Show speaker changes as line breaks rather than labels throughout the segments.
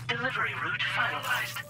Delivery route finalized.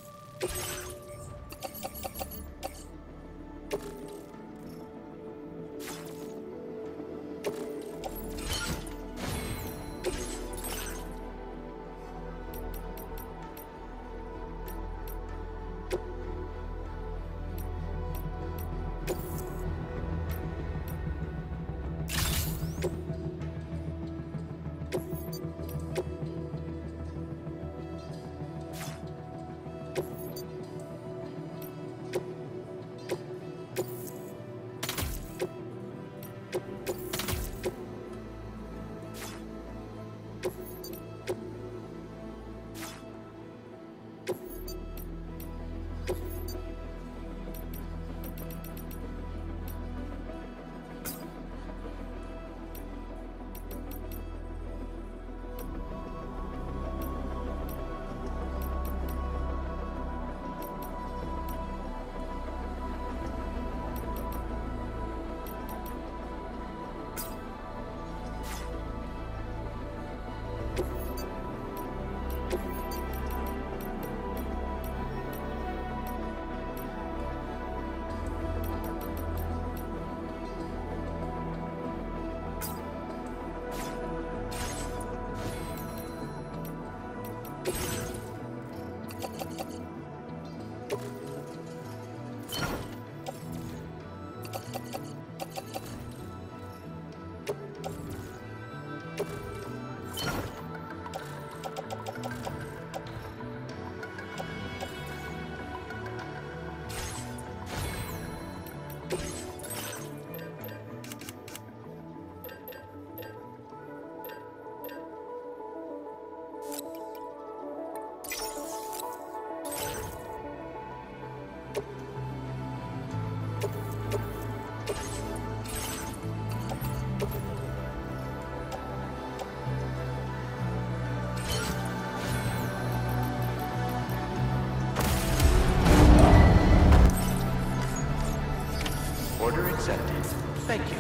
Order accepted. Thank you.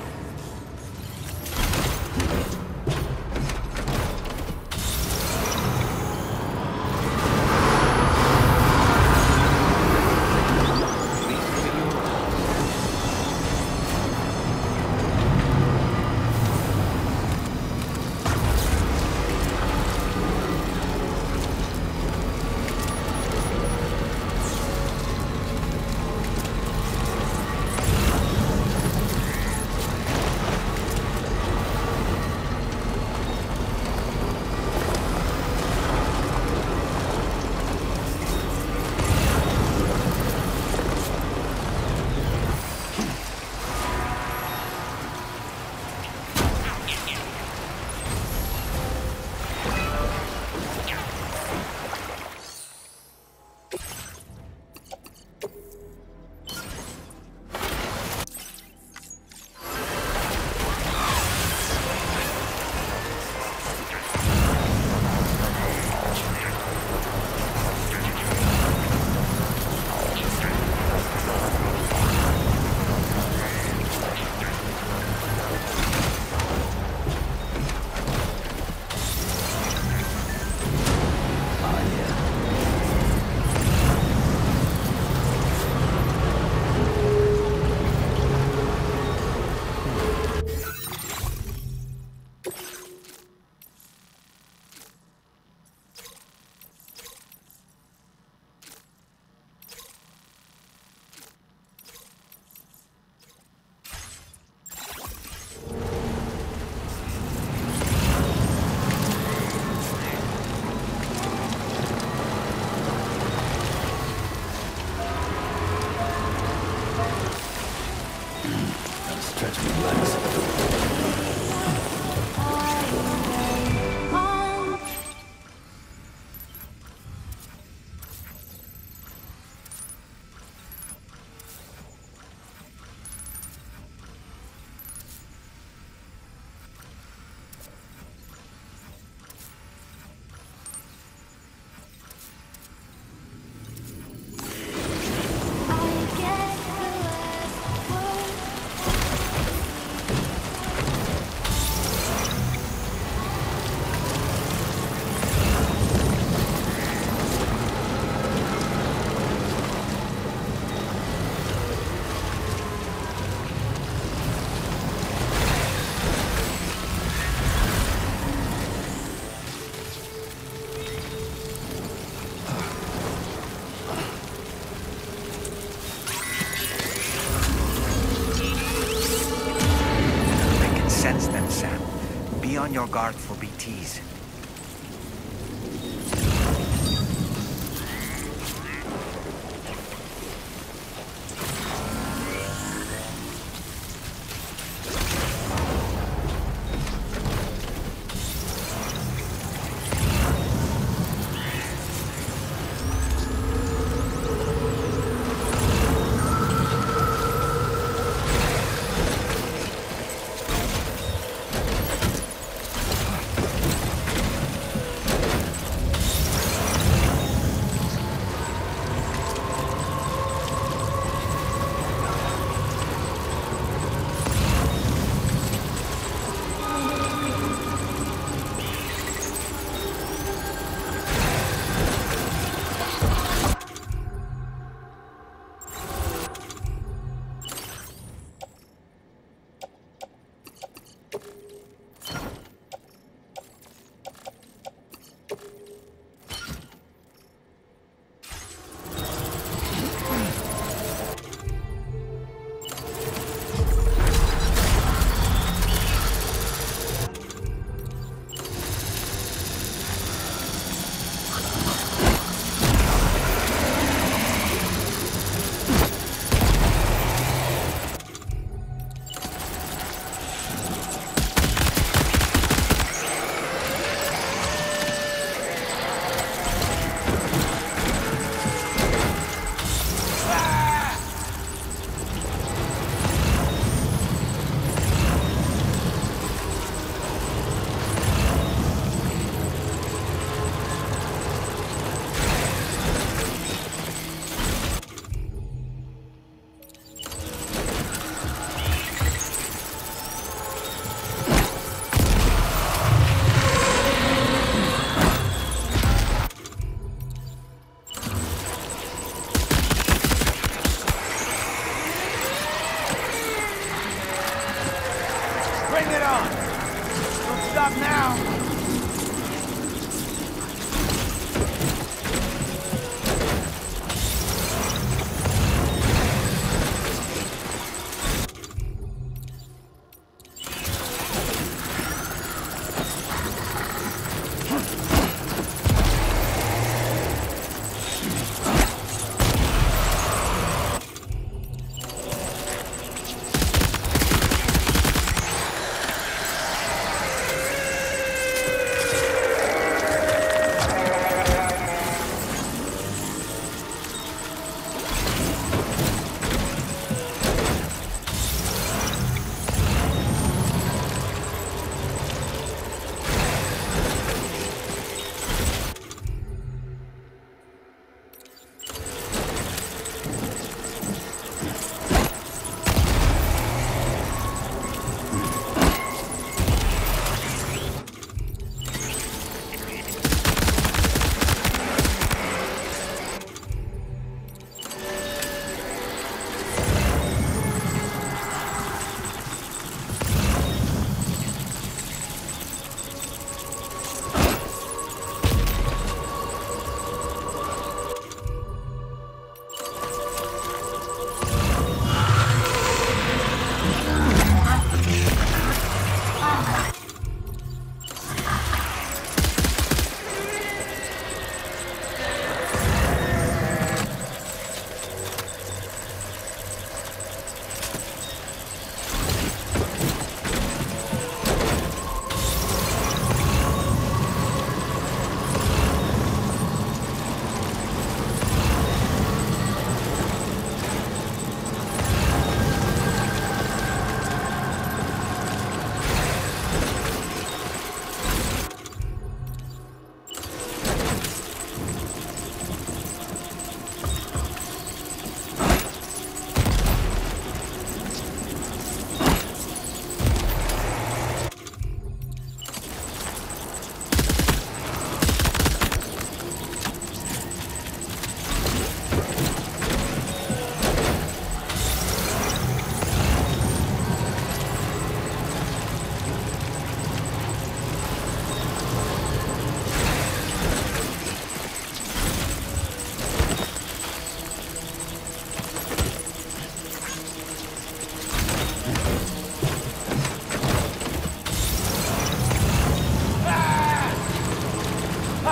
your guard for BTs.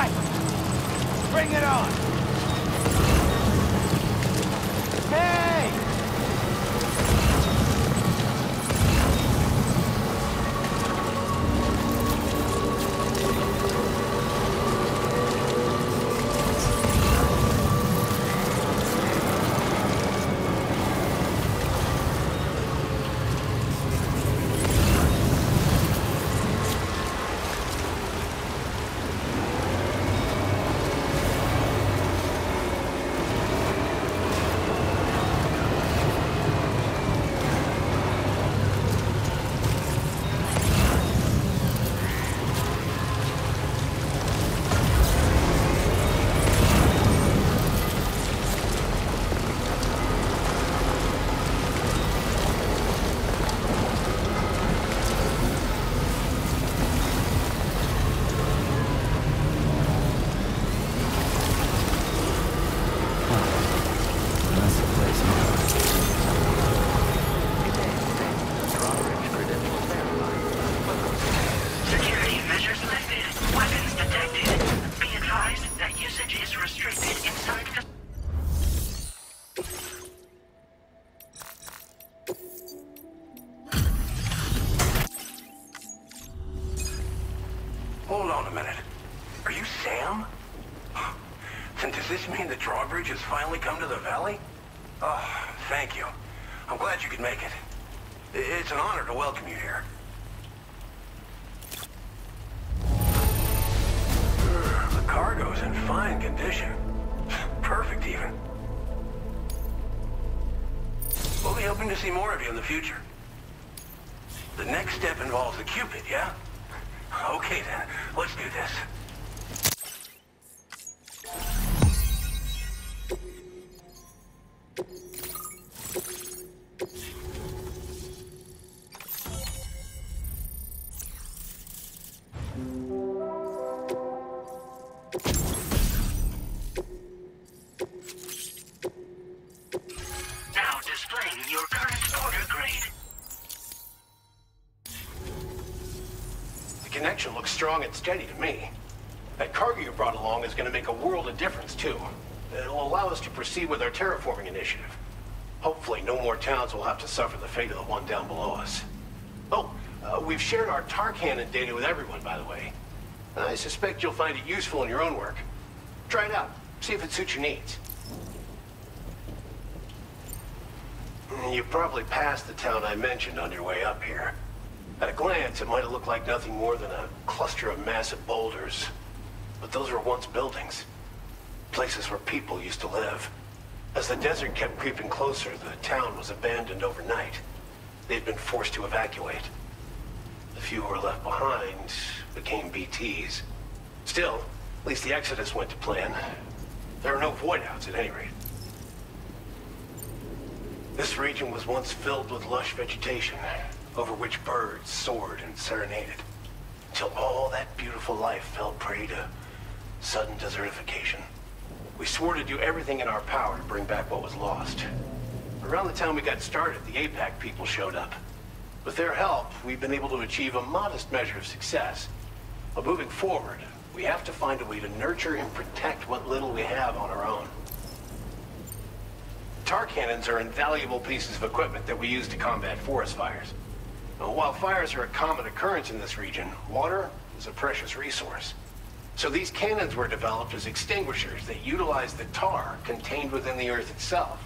right! Bring it on! Hey!
Security measures lifted. Weapons detected. Be advised that usage is restricted inside the...
Hold on a minute. Are you Sam? Then does this mean the drawbridge has finally come to the valley? Oh, thank you. I'm glad you could make it. It's an honor to welcome you here. The cargo's in fine condition. Perfect, even. We'll be hoping to see more of you in the future. The next step involves the Cupid, yeah? Okay then, let's do this.
Now displaying your current order grade.
The connection looks strong and steady to me. That cargo you brought along is going to make a world of difference, too. It'll allow us to proceed with our terraforming initiative. Hopefully, no more towns will have to suffer the fate of the one down below us. Oh, we've shared our tar cannon data with everyone, by the way. I suspect you'll find it useful in your own work. Try it out. See if it suits your needs. You probably passed the town I mentioned on your way up here. At a glance, it might have looked like nothing more than a cluster of massive boulders. But those were once buildings. Places where people used to live. As the desert kept creeping closer, the town was abandoned overnight. They'd been forced to evacuate. The few who were left behind became BTs. Still, at least the exodus went to plan. There are no void-outs at any rate. This region was once filled with lush vegetation, over which birds soared and serenaded, until all that beautiful life fell prey to sudden desertification. We swore to do everything in our power to bring back what was lost. Around the time we got started, the APAC people showed up. With their help, we've been able to achieve a modest measure of success. But moving forward, we have to find a way to nurture and protect what little we have on our own. Tar cannons are invaluable pieces of equipment that we use to combat forest fires. While fires are a common occurrence in this region, water is a precious resource. So these cannons were developed as extinguishers that utilize the tar contained within the earth itself.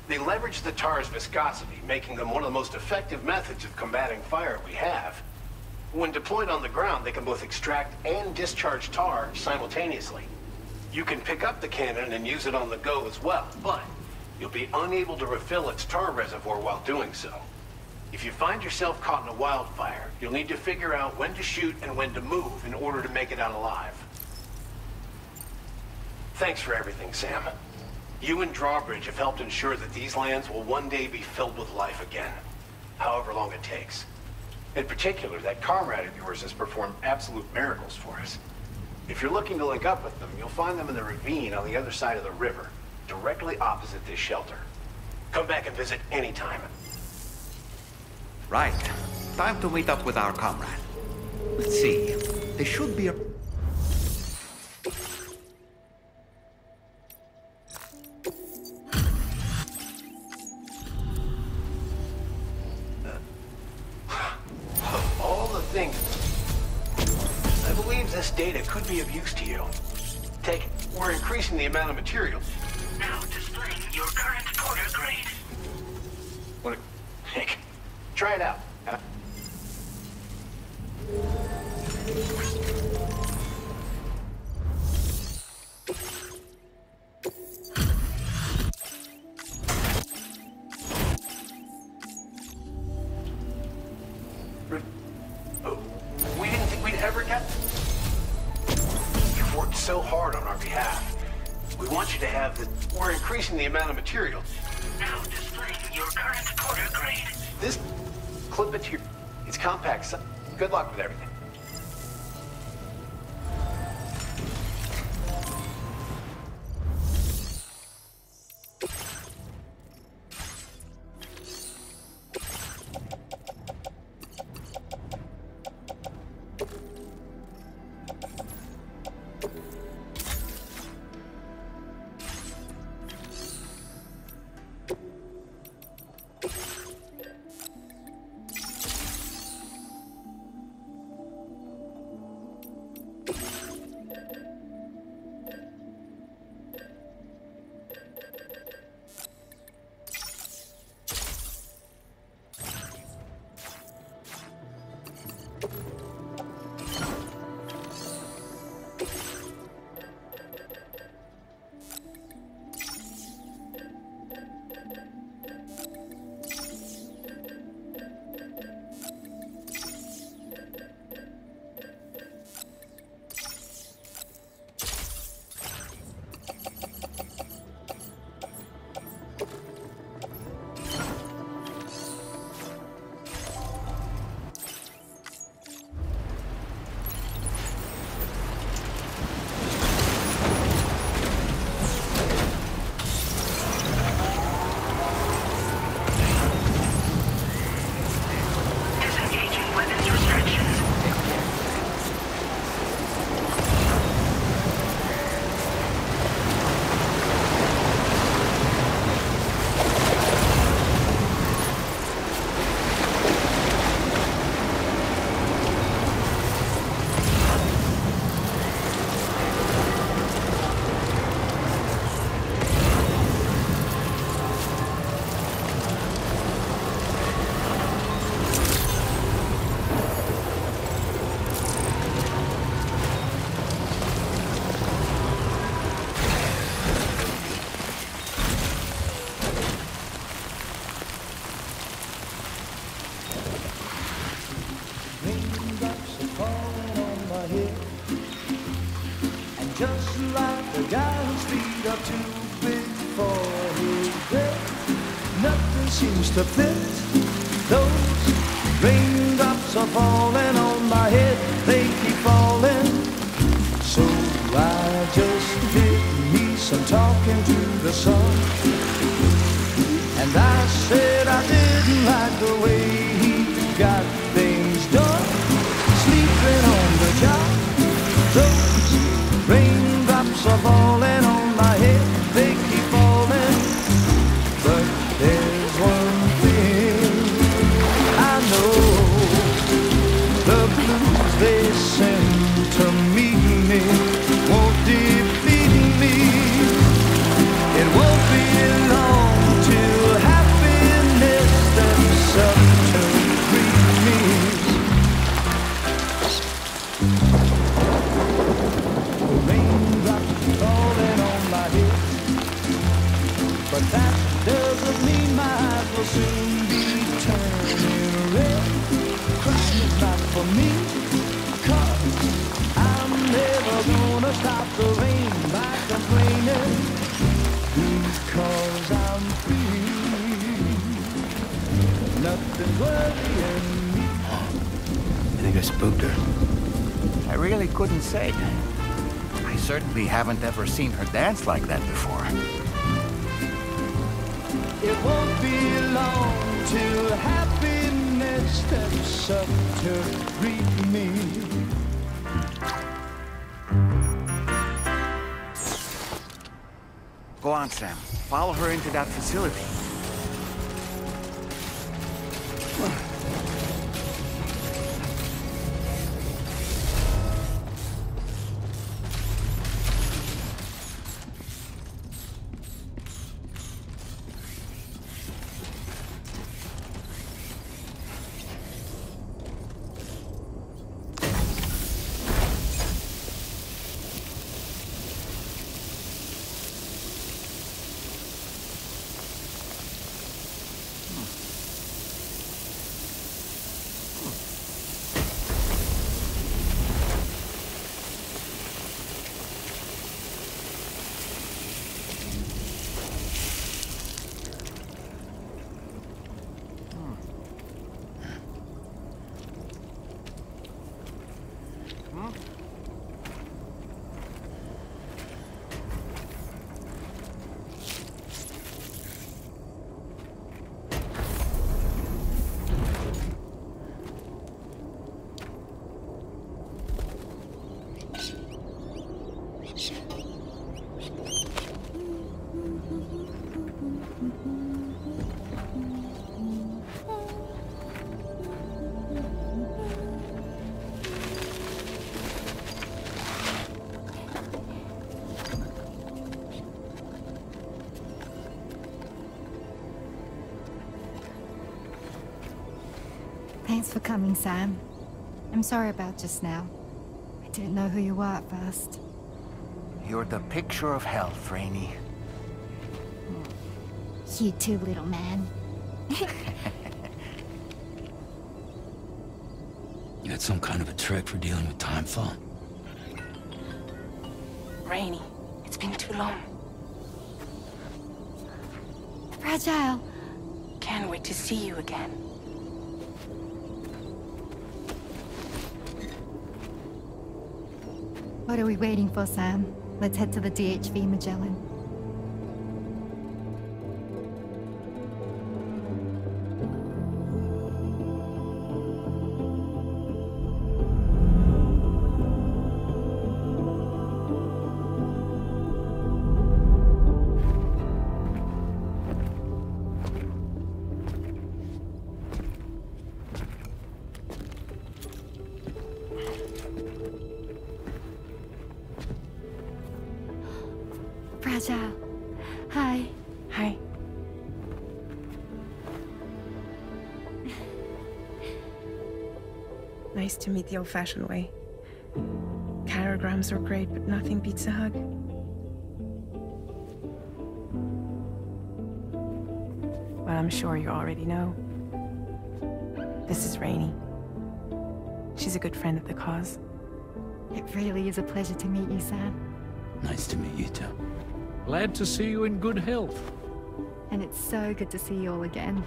They leverage the tar's viscosity, making them one of the most effective methods of combating fire we have. When deployed on the ground, they can both extract and discharge tar simultaneously. You can pick up the cannon and use it on the go as well, but you'll be unable to refill its tar reservoir while doing so. If you find yourself caught in a wildfire, you'll need to figure out when to shoot and when to move in order to make it out alive. Thanks for everything, Sam. You and Drawbridge have helped ensure that these lands will one day be filled with life again, however long it takes. In particular, that comrade of yours has performed absolute miracles for us. If you're looking to link up with them, you'll find them in the ravine on the other side of the river, directly opposite this shelter. Come back and visit anytime.
Right. Time to meet up with our comrade. Let's see. There should be a...
data could be of use to you. Take it. We're increasing the amount of material.
Now displaying your current quarter grade.
What? Heck. Try it out. Huh? We didn't think we'd ever get... You've worked so hard on our behalf. We want you to have the... We're increasing the amount of material.
Now displaying your current quarter grade.
This... Clip it to your... It's compact, son. Good luck with everything.
Just like the guy whose feet are too big for his bed. Nothing seems to fit. Those raindrops are falling on my head. They keep falling. So I just did me some talking to the sun. And I said I didn't like the way he got things done. Sleeping on the job. Those raindrops are falling on my head, they keep falling. But there's one thing I know, the blues they send to meet me won't defeat me. It won't be long till happiness steps up to greet me. Falling on my head, but that doesn't mean my eyes will soon be turning red. Crying is not for me, 'cause I'm never gonna stop the rain by complaining, because I'm free. Nothing's worrying me.
I think I spooked her. I really couldn't say. I certainly haven't ever seen her dance like that before.
It won't be long till happiness steps up to greet me.
Go on, Sam. Follow her into that facility.
Thanks for coming, Sam. I'm sorry about just now. I didn't know who you were at first.
You're the picture of health, Rainey.
You too, little man.
You had some kind of a trick for dealing with timefall?
Rainey, it's been too long.
Fragile.
Can't wait to see you again.
What are we waiting for, Sam? Let's head to the DHV Magellan. Fragile. Hi.
Hi. Nice to meet the old-fashioned way. Carograms are great, but nothing beats a hug. Well, I'm sure you already know. This is Rainey. She's a good friend of the cause.
It really is a pleasure to meet you, Sam.
Nice to meet you too.
Glad to see you in good health.
And it's so good to see you all again.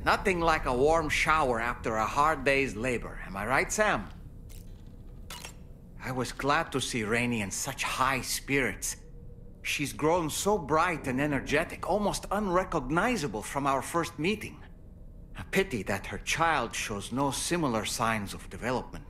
Nothing like a warm shower after a hard day's labor. Am I right, Sam? I was glad to see Rainey in such high spirits. She's grown so bright and energetic, almost unrecognizable from our first meeting. A pity that her child shows no similar signs of development.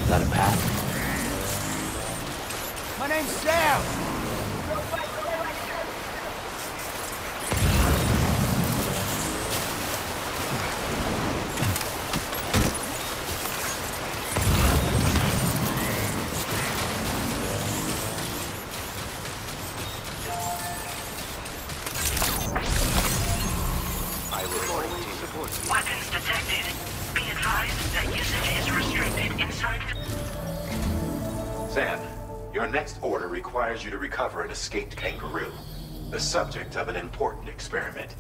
That a path?
My name's Sam!
Weapons detected. Be advised that usage is restricted inside the...
Sam, your next order requires you to recover an escaped kangaroo, the subject of an important experiment.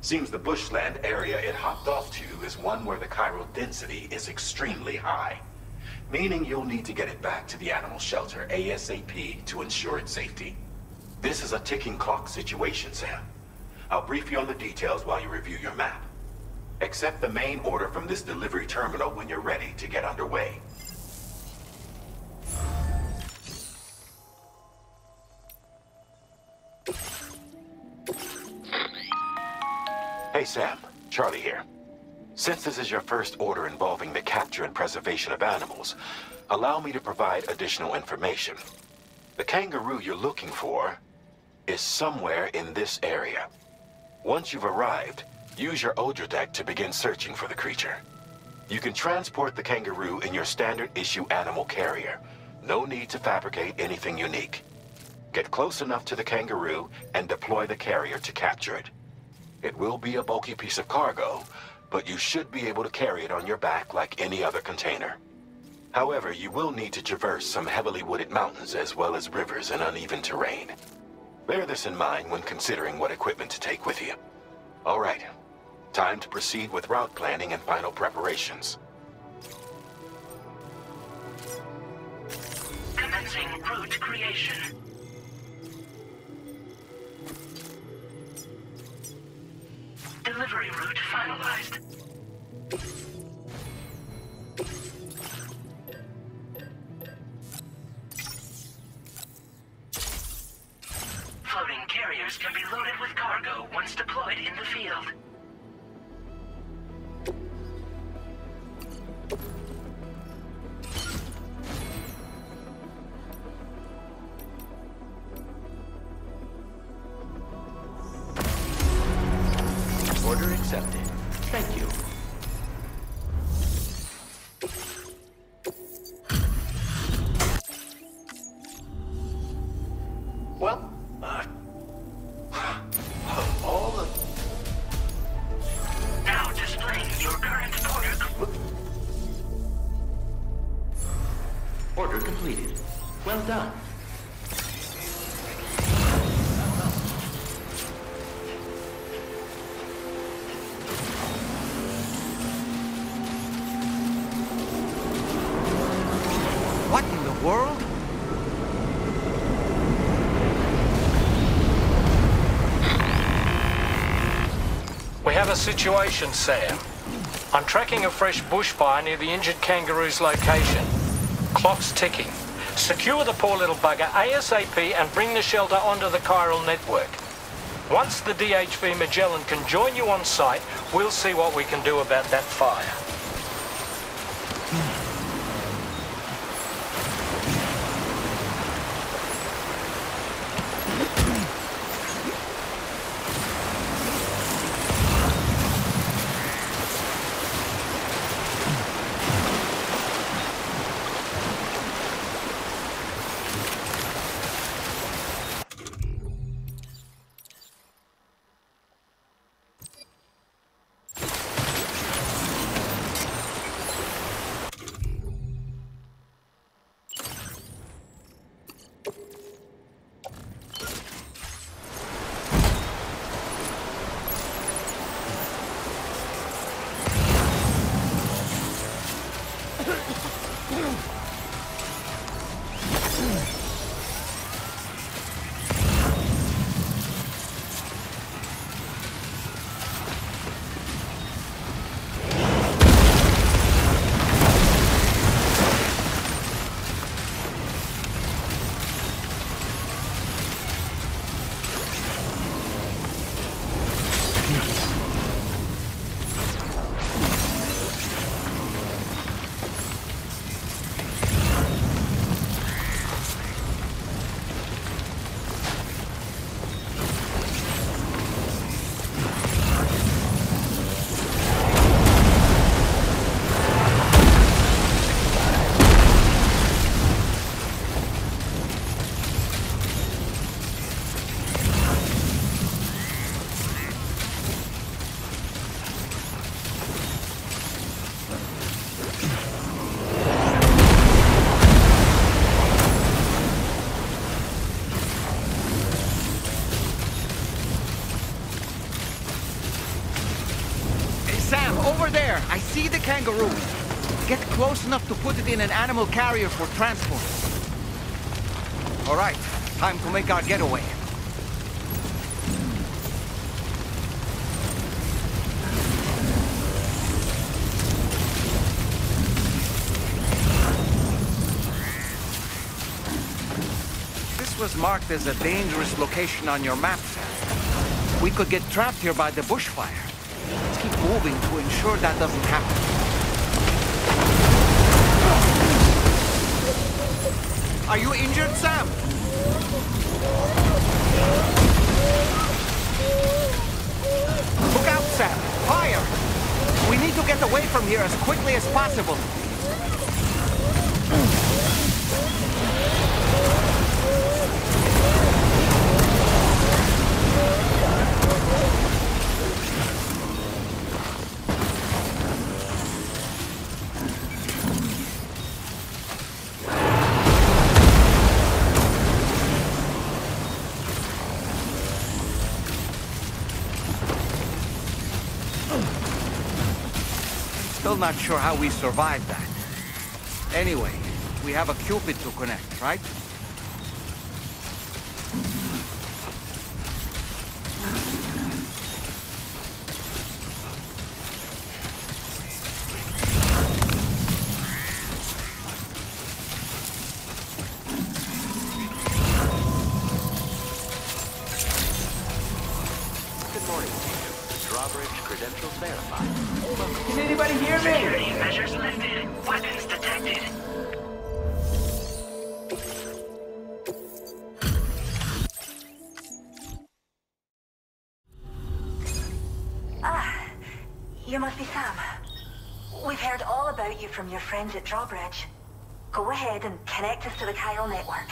Seems the bushland area it hopped off to is one where the chiral density is extremely high, meaning you'll need to get it back to the animal shelter ASAP to ensure its safety. This is a ticking clock situation, Sam. I'll brief you on the details while you review your map. Accept the main order from this delivery terminal when you're ready to get underway. Hey Sam, Charlie here. Since this is your first order involving the capture and preservation of animals, allow me to provide additional information. The kangaroo you're looking for is somewhere in this area. Once you've arrived, use your Odra deck to begin searching for the creature. You can transport the kangaroo in your standard issue animal carrier. No need to fabricate anything unique. Get close enough to the kangaroo and deploy the carrier to capture it. It will be a bulky piece of cargo, but you should be able to carry it on your back like any other container. However, you will need to traverse some heavily wooded mountains as well as rivers and uneven terrain. Bear this in mind when considering what equipment to take with you. All right, time to proceed with route planning and final preparations.
Commencing route creation. Delivery route finalized. Floating carriers can be loaded with cargo once deployed in the field.
Order accepted. Thank you.
Well, all the...
Now displaying your current order.
Order completed. Well done.
What in the world?
We have a situation, Sam. I'm tracking a fresh bushfire near the injured kangaroo's location. Clock's ticking. Secure the poor little bugger ASAP and bring the shelter onto the chiral network. Once the DHV Magellan can join you on site, we'll see what we can do about that fire.
see the kangaroo. Get close enough to put it in an animal carrier for transport. All right, time to make our getaway. This was marked as a dangerous location on your map, Sam. We could get trapped here by the bushfire. Let's keep moving to ensure that doesn't happen. Are you injured, Sam? Look out, Sam! Fire! We need to get away from here as quickly as possible. Still not sure how we survived that. Anyway, we have a Cupid to connect, right?
Good morning, Jacob. Drawbridge credentials verified.
Can anybody hear me?
Security measures lifted. Weapons detected.
Ah, you must be Sam. We've heard all about you from your friends at Drawbridge. Go ahead and connect us to the Kyle network.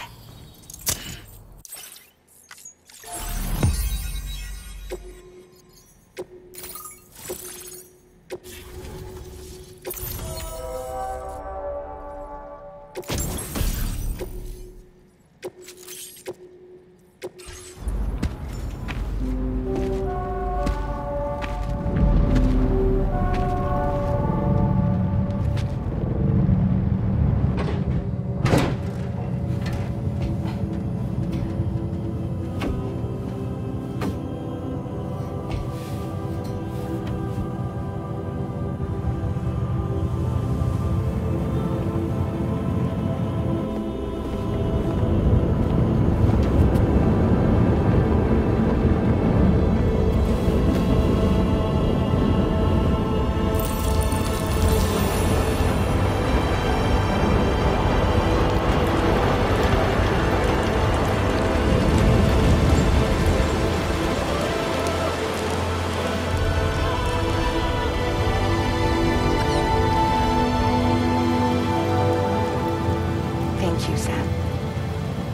Thank you, Sam.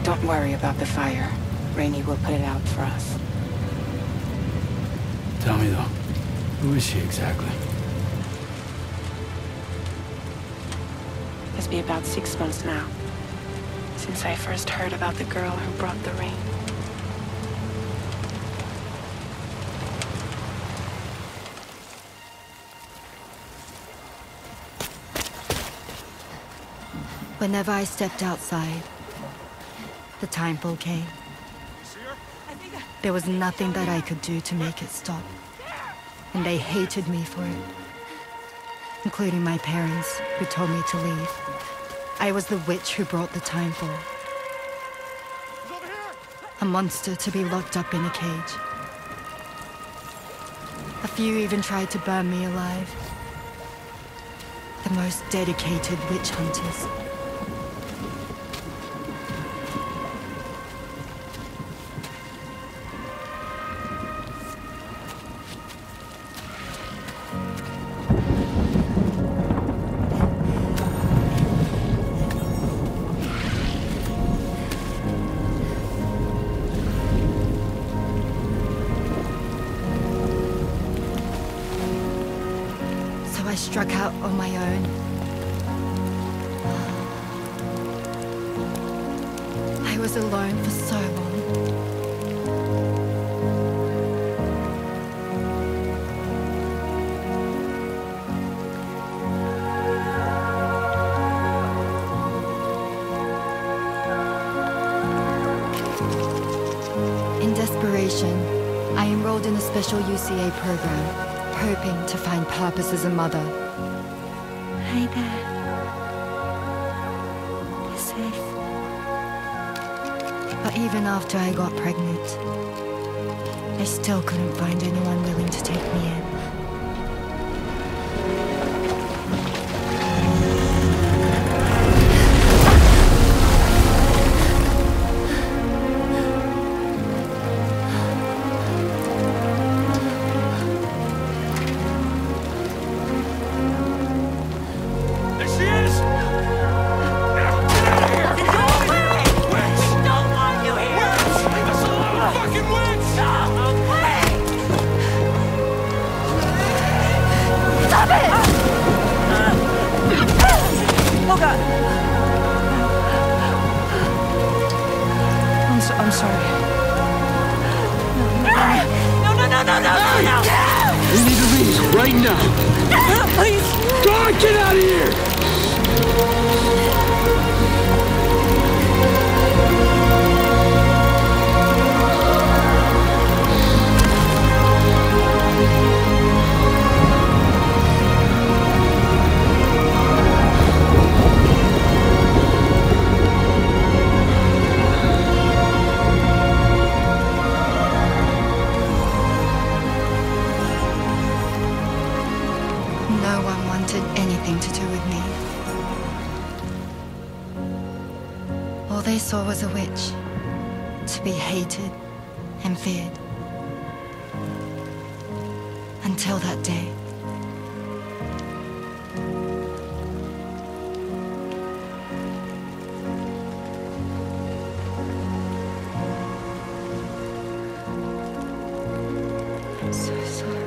Don't worry about the fire. Rainey will put it out for us.
Tell me though, who is she exactly?
It's been about 6 months now, since I first heard about the girl who brought the rain.
Whenever I stepped outside, the timefall came. There was nothing that I could do to make it stop. And they hated me for it. Including my parents, who told me to leave. I was the witch who brought the timefall. A monster to be locked up in a cage. A few even tried to burn me alive. The most dedicated witch hunters. I struck out on my own. I was alone for so long. desperation, I enrolled in a special UCA program, hoping to find purpose as a mother.
Hi there. You're safe.
But even after I got pregnant, I still couldn't find anyone willing to take me in.
I'm sorry.
No.
We need to leave right now.
Please.
God, get out of here!
No one wanted anything to do with me. All they saw was a witch, to be hated and feared. Until that day. I'm so sorry.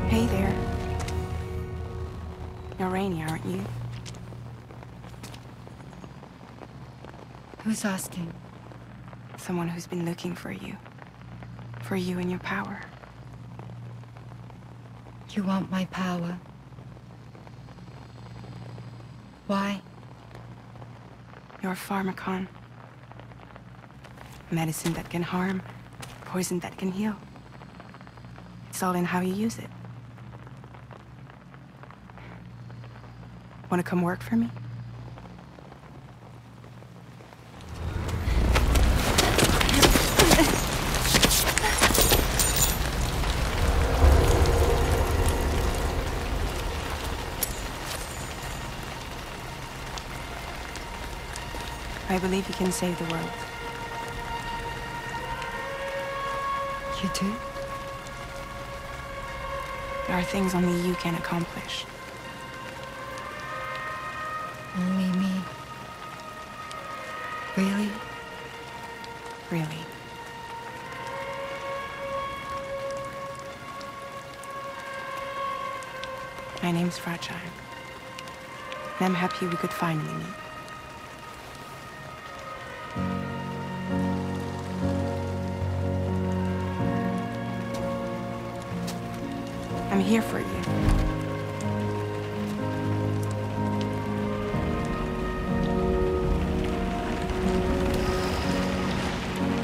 Hey there. You're Rainy, aren't you?
Who's asking?
Someone who's been looking for you. For you and your power.
You want my power? Why?
You're a pharmacon. Medicine that can harm, poison that can heal. It's all in how you use it. Want to come work for me? I believe you can save the world.
You do?
There are things only you can accomplish.
Only me. Really?
Really. My name's Fragile. And I'm happy we could finally meet. I'm here for you.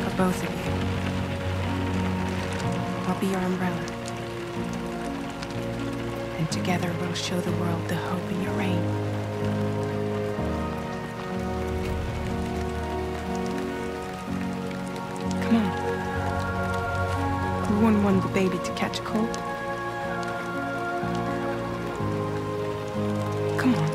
For both of you. I'll be your umbrella. And together we'll show the world the hope in your reign. Come on. Who wouldn't want the baby to catch a cold? Come on.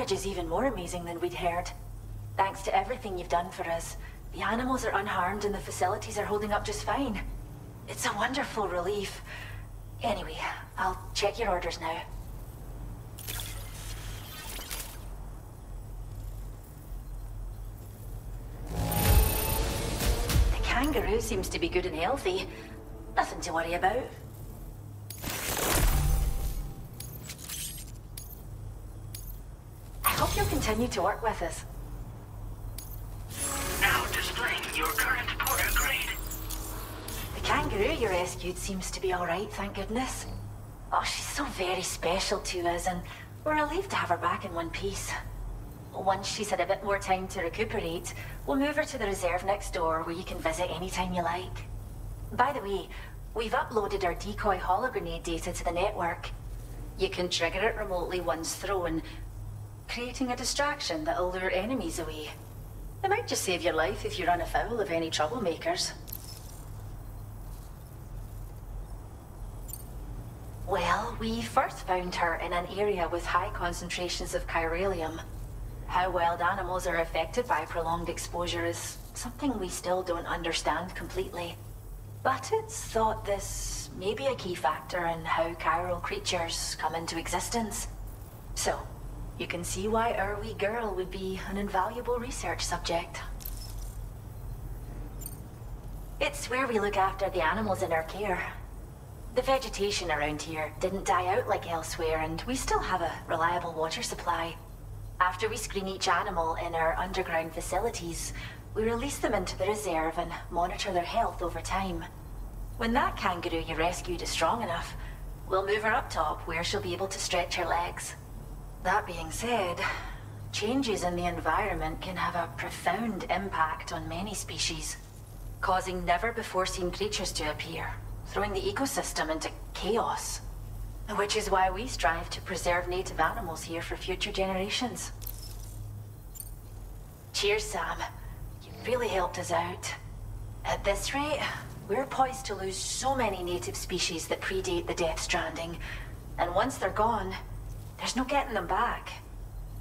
drawbridge is even more amazing than we'd heard. Thanks to everything you've done for us, the animals are unharmed and the facilities are holding up just fine. It's a wonderful relief. Anyway, I'll check your orders now. The kangaroo seems to be good and healthy. Nothing to worry about. I hope you'll continue to work with us.
Now displaying your current porter grade.
The kangaroo you rescued seems to be alright, thank goodness. Oh, she's so very special to us, and we're relieved to have her back in one piece. Once she's had a bit more time to recuperate, we'll move her to the reserve next door where you can visit anytime you like. By the way, we've uploaded our decoy hologrenade data to the network. You can trigger it remotely once thrown, creating a distraction that'll lure enemies away. It might just save your life if you run afoul of any troublemakers. Well, we first found her in an area with high concentrations of chiralium. How wild animals are affected by prolonged exposure is something we still don't understand completely. But it's thought this may be a key factor in how chiral creatures come into existence. So, you can see why our wee girl would be an invaluable research subject. It's where we look after the animals in our care. The vegetation around here didn't die out like elsewhere, and we still have a reliable water supply. After we screen each animal in our underground facilities, we release them into the reserve and monitor their health over time. When that kangaroo you rescued is strong enough, we'll move her up top where she'll be able to stretch her legs. That being said, changes in the environment can have a profound impact on many species, causing never-before-seen creatures to appear, throwing the ecosystem into chaos. Which is why we strive to preserve native animals here for future generations. Cheers, Sam. You really helped us out. At this rate, we're poised to lose so many native species that predate the Death Stranding, and once they're gone, there's no getting them back.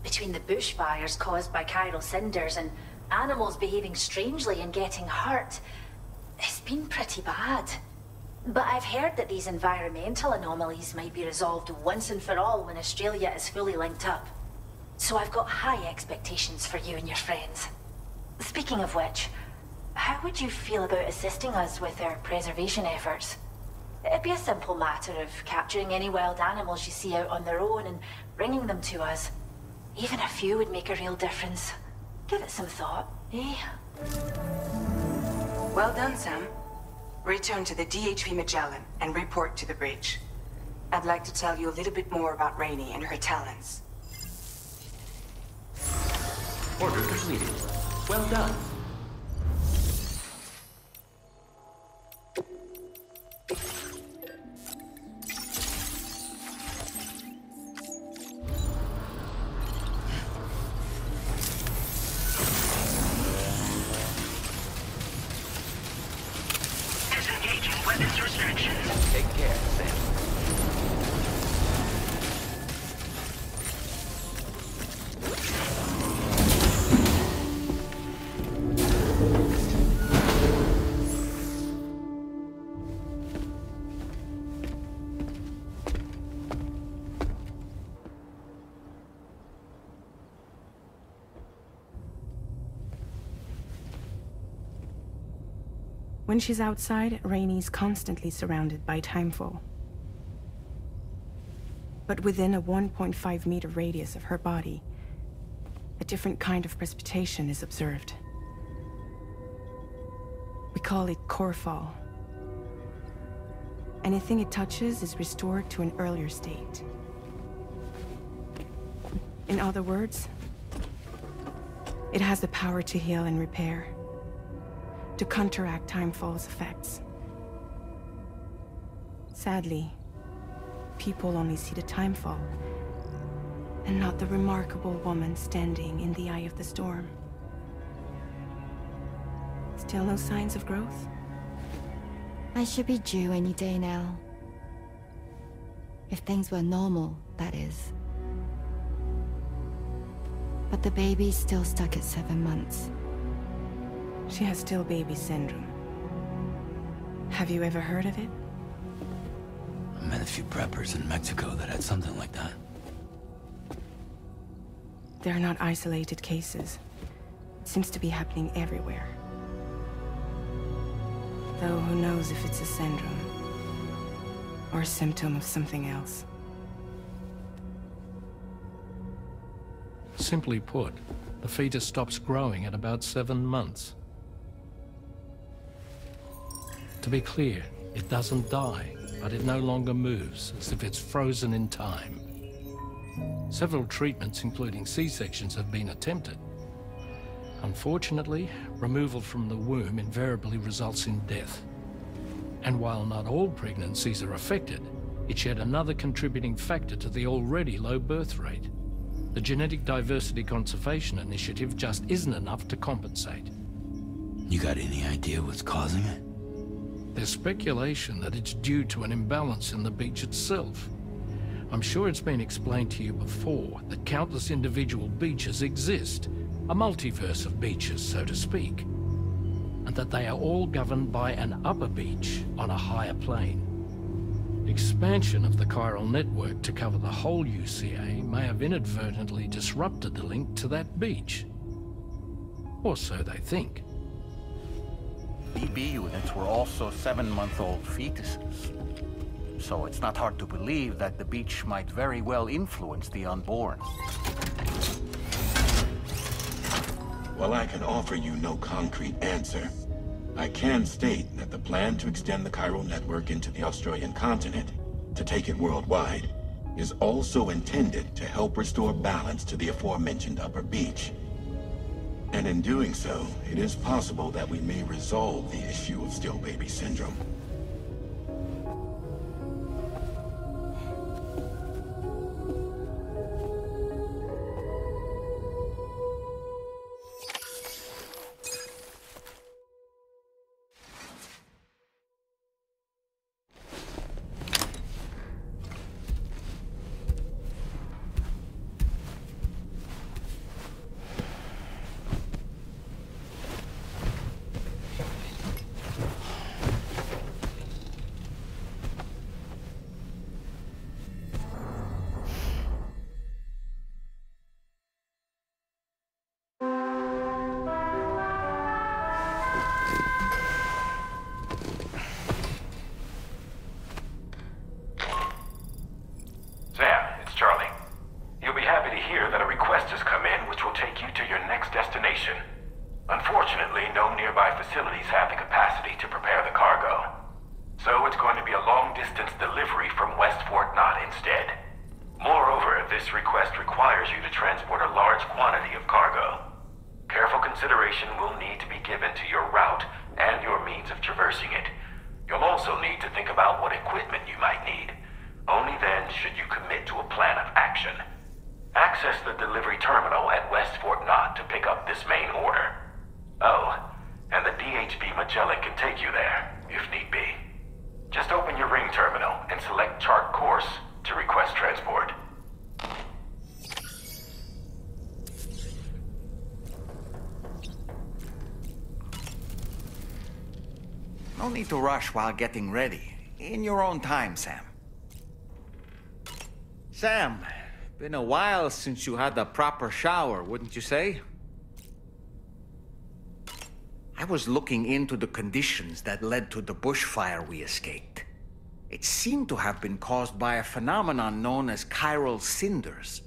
Between the bushfires caused by chiral cinders and animals behaving strangely and getting hurt, it's been pretty bad. But I've heard that these environmental anomalies might be resolved once and for all when Australia is fully linked up. So I've got high expectations for you and your friends. Speaking of which, how would you feel about assisting us with our preservation efforts? It'd be a simple matter of capturing any wild animals you see out on their own and bringing them to us. Even a few would make a real difference. Give it some thought, eh?
Well done, Sam. Return to the DHV Magellan and report to the bridge. I'd like to tell you a little bit more about Rainey and her talents.
Order completed. Well done. Take care, Sam.
When she's outside, Rainey's constantly surrounded by timefall. But within a 1.5-meter radius of her body, a different kind of precipitation is observed. We call it core fall. Anything it touches is restored to an earlier state. In other words, it has the power to heal and repair, to counteract timefall's effects. Sadly, people only see the timefall, and not the remarkable woman standing in the eye of the storm. Still no signs of growth?
I should be due any day now. If things were normal, that is. But the baby's still stuck at 7 months.
She has still baby syndrome. Have you ever heard of it?
I met a few preppers in Mexico that had something like that.
They're not isolated cases. It seems to be happening everywhere. Though who knows if it's a syndrome or a symptom of something else.
Simply put, the fetus stops growing at about 7 months. To be clear, it doesn't die, but it no longer moves, as if it's frozen in time. Several treatments, including C-sections, have been attempted. Unfortunately, removal from the womb invariably results in death. And while not all pregnancies are affected, it's yet another contributing factor to the already low birth rate. The Genetic Diversity Conservation Initiative just isn't enough to compensate.
You got any idea what's causing it?
There's speculation that it's due to an imbalance in the beach itself. I'm sure it's been explained to you before that countless individual beaches exist, a multiverse of beaches, so to speak, and that they are all governed by an upper beach on a higher plane. Expansion of the chiral network to cover the whole UCA may have inadvertently disrupted the link to that beach. Or so they think.
BB units were also 7-month-old fetuses. So it's not hard to believe that the beach might very well influence the unborn.
While I can offer you no concrete answer, I can state that the plan to extend the chiral network into the Australian continent, to take it worldwide, is also intended to help restore balance to the aforementioned upper beach. And in doing so, it is possible that we may resolve the issue of still baby syndrome.
Unfortunately, no nearby facilities have the capacity to prepare the cargo. So it's going to be a long-distance delivery from West Fort Knott instead. Moreover, this request requires you to transport a large quantity of cargo. Careful consideration will need to be given to your route and your means of traversing it. You'll also need to think about what equipment you might need. Only then should you commit to a plan of action. Access the delivery terminal at West Fort Knott to pick up this main order. Oh, and the DHB Magellan can take you there, if need be. Just open your ring terminal and select chart course to request transport.
No need to rush while getting ready. In your own time, Sam. Sam, been a while since you had a proper shower, wouldn't you say? I was looking into the conditions that led to the bushfire we escaped. It seemed to have been caused by a phenomenon known as chiral cinders.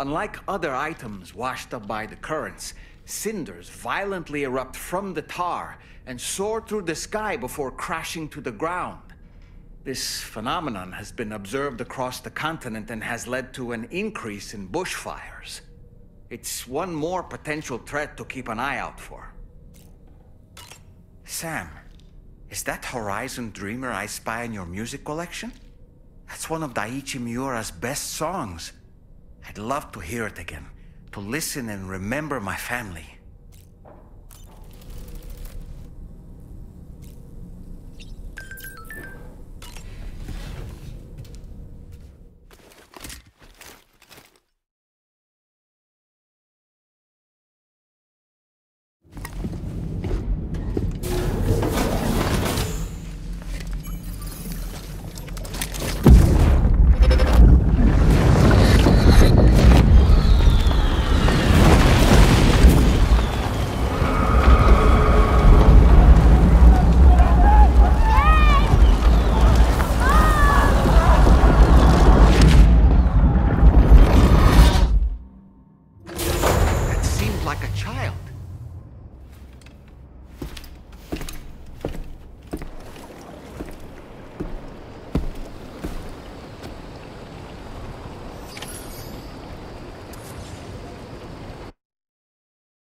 Unlike other items washed up by the currents, cinders violently erupt from the tar and soar through the sky before crashing to the ground. This phenomenon has been observed across the continent and has led to an increase in bushfires. It's one more potential threat to keep an eye out for. Sam, is that Horizon Dreamer I spy in your music collection? That's one of Daiichi Miura's best songs. I'd love to hear it again, to listen and remember my family.